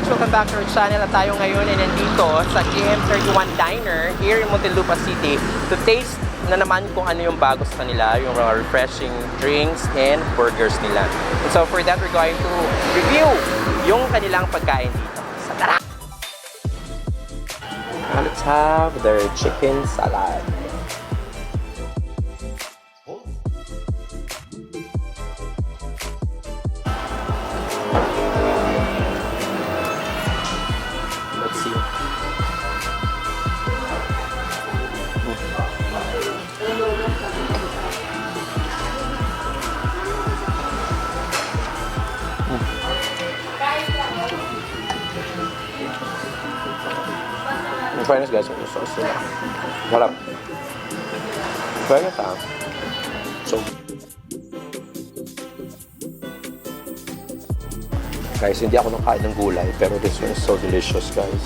Welcome back to our channel at tayo ngayon ay nandito sa GM31 Diner here in Muntinlupa City to taste na naman kung ano yung bago sa kanila, yung mga refreshing drinks and burgers nila. And so for that, we're going to review yung kanilang pagkain dito. So tara! Let's have their chicken salad. In fairness guys, yung sauce nila. Harap. Fairness So, guys, hindi ako nakain ng gulay, pero this one is so delicious, guys.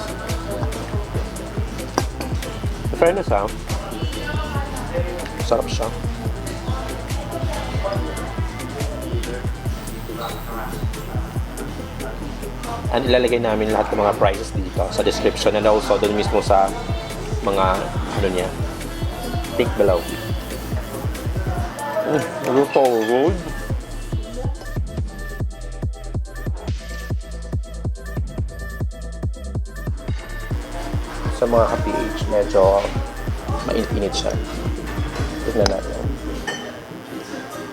In fairness sarap siya. And ilalagay namin lahat ng mga prices dito sa description and also doon mismo sa mga ano niya. Link below. Luto road. Sa mga ka-PH, medyo mainit-init siya. Tignan natin.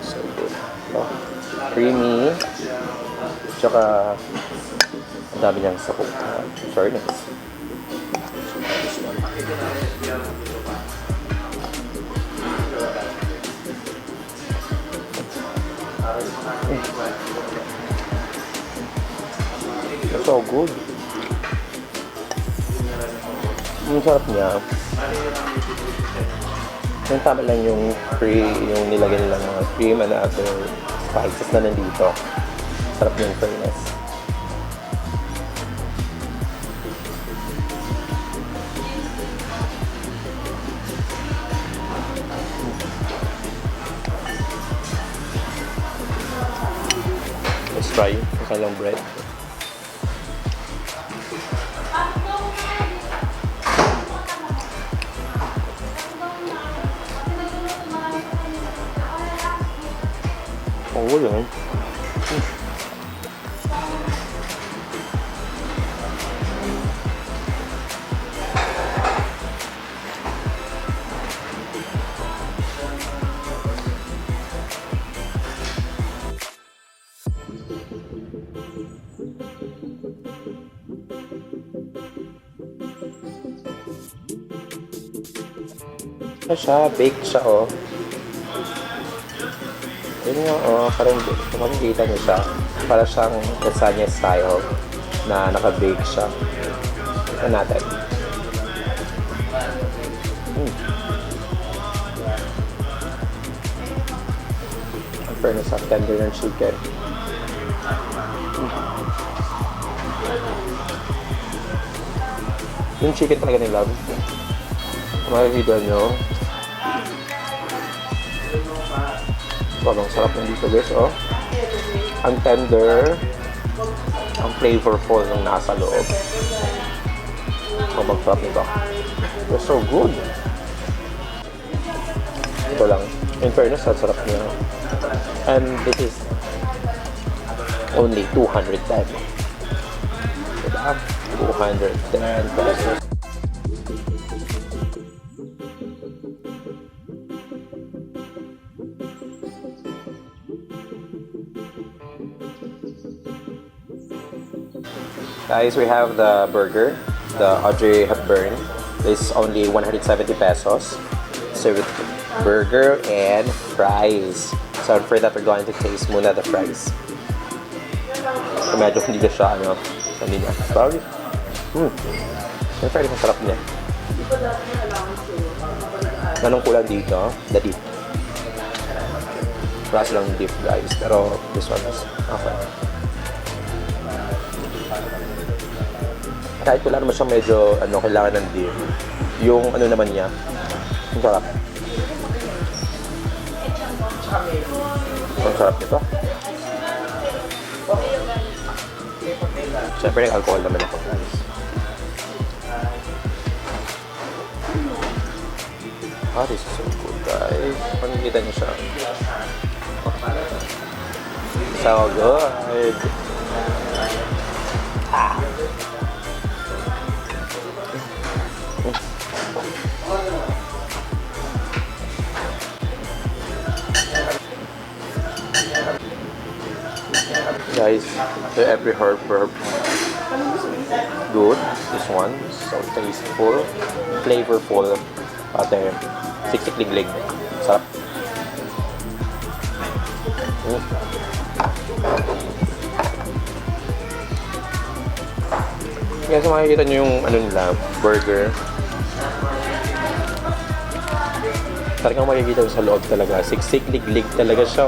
So good. Creamy. Tsaka ang dami niyang sapok. Fairness. It's so good. Ang sarap niya. Yung tama lang yung yung nilagay nilang mga cream and other spices na nandito. Sarap yung fairness. Let's try yung kanilang bread. Oh, yun. Siya, baked siya, oh. Yun nga, oh, parang makikita niyo siya. Para siyang lasagna style na naka-bake siya. Ito natin. Ang fairness of tender ng chicken. Yung chicken talaga nila. Makikita nyo. Sobrang sarap ng dito guys, oh. Ang tender, ang flavorful ng nasa loob. Sobrang sarap nito. They're so good. Ito lang. In fairness, ang sarap niya. And this is only 210. Diba? 210 pesos. Guys, we have the burger, the Audrey Hepburn. This is only 170 pesos. Served burger and fries. So for that, we're going to taste muna the fries. So medyo hindi na siya, hindi niya. Sorry. Yung fries, ang sarap niya. Anong kulang dito? The dip. Plus lang dip, guys. Pero this one is okay. Kahit wala naman siya medyo, kailangan ng dip. Yung naman niya, ang sarap. Ang sarap nito. Siyempre, alcohol naman ako, guys. This is so good, guys. Pagkikita niyo siya. So good. Guys, the every herb good. This one so tasteful, flavorful. Ate, siksik-liglig. Sarap. Kaya so makikita nyo yung nila, burger. Talagang makikita sa loob talaga. Siksik-liglig talaga siya.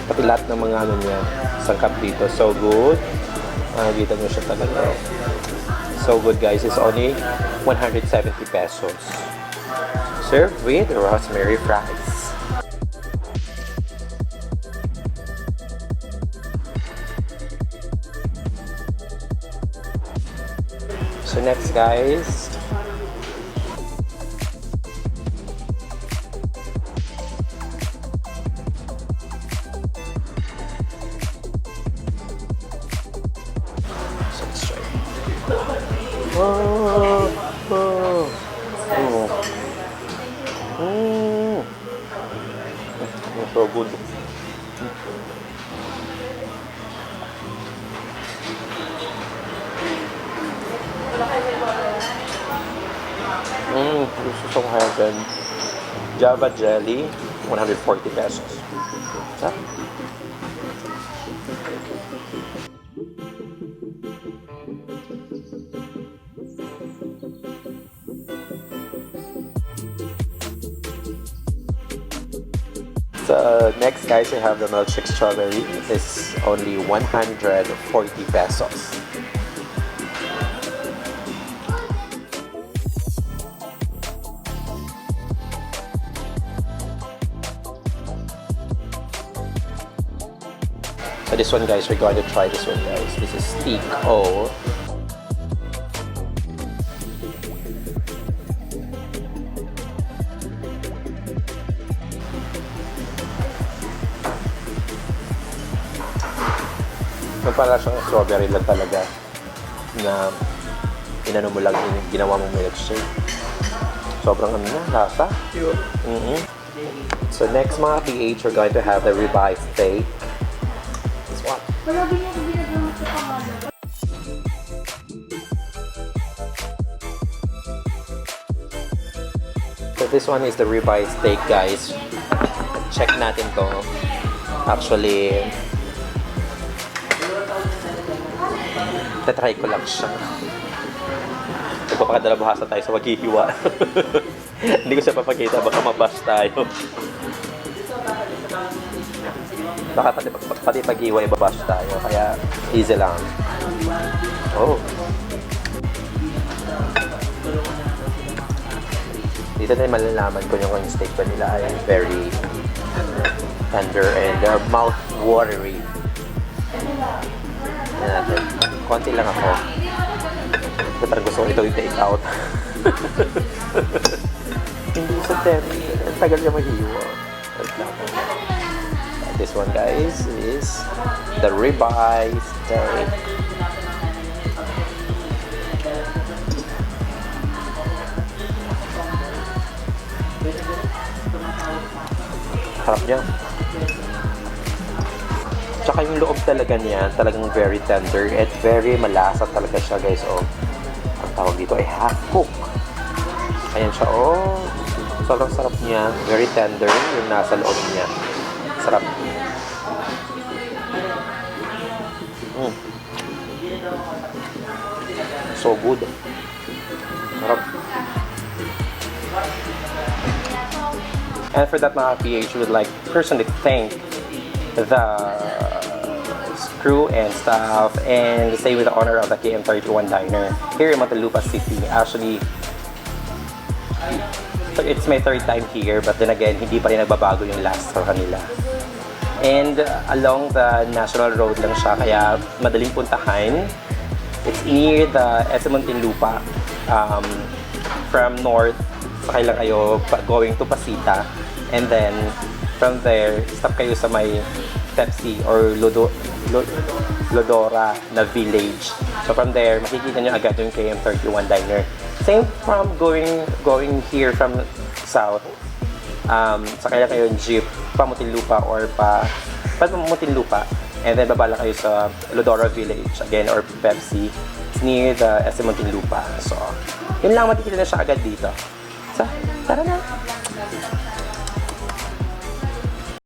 Pati lahat ng mga niya, sangkap dito. So good. Makikita nyo siya talaga. So good, guys. It's only 170 pesos. Served with rosemary fries. So next, guys, so good. This is so heaven. Java jelly, 140 pesos. Huh? So next, guys, we have the milkshake strawberry. It's only 140 pesos. So this one, guys, we're going to try this one, guys. This is steak O. Para siyang strawberry lang talaga na inano mo lang, ginawa mong milkshake. Sobrang lasa. So next, mga PH, we're going to have the ribeye steak. This one. So this one is the ribeye steak, guys. Check natin to. Actually, tatry ko lang siya. Nagpapakadalabhasa tayo sa maghihiwa. Hindi ko siya papakita, baka mabash tayo. Baka pati paghiwa, ibabash tayo. Kaya easy lang. Oh. Dito na malalaman ko yung steak pa nila ay very tender and they're mouth-watery. Yan natin. Konti lang ako. Parang gusto ko ito yung take out. Hindi sa 10. Ang tagal niya mahiwa. This one, guys, is the ribeye steak. Harap niya. Tsaka yung loob talaga niya, talagang very tender at very malasa talaga siya, guys. Ang tawag dito ay half cook. Ayan siya, Sobrang sarap niya. Very tender yung nasa loob niya. Sarap. So good. Sarap. And for that mga PH, would like personally thank the crew and staff and stay with the owner of the KM31 Diner here in Muntinlupa City. Actually, it's my third time here, but then again, hindi pa rin nagbabago yung last sa kanila. And along the National Road lang siya, kaya madaling puntahan. It's near the Muntinlupa. From north, sakay lang kayo going to Pasita. And then, from there, stop kayo sa may Pepsi or Lodora na village. So from there, makikita nyo agad yung KM31 Diner. Same from going here from south. Sakay lang kayo yung jeep pa Muntinlupa or pa Muntinlupa. And then baba lang kayo sa Lodora Village again or Pepsi. It's near the Muntinlupa. So, yun lang, makikita na siya agad dito. So, tara na!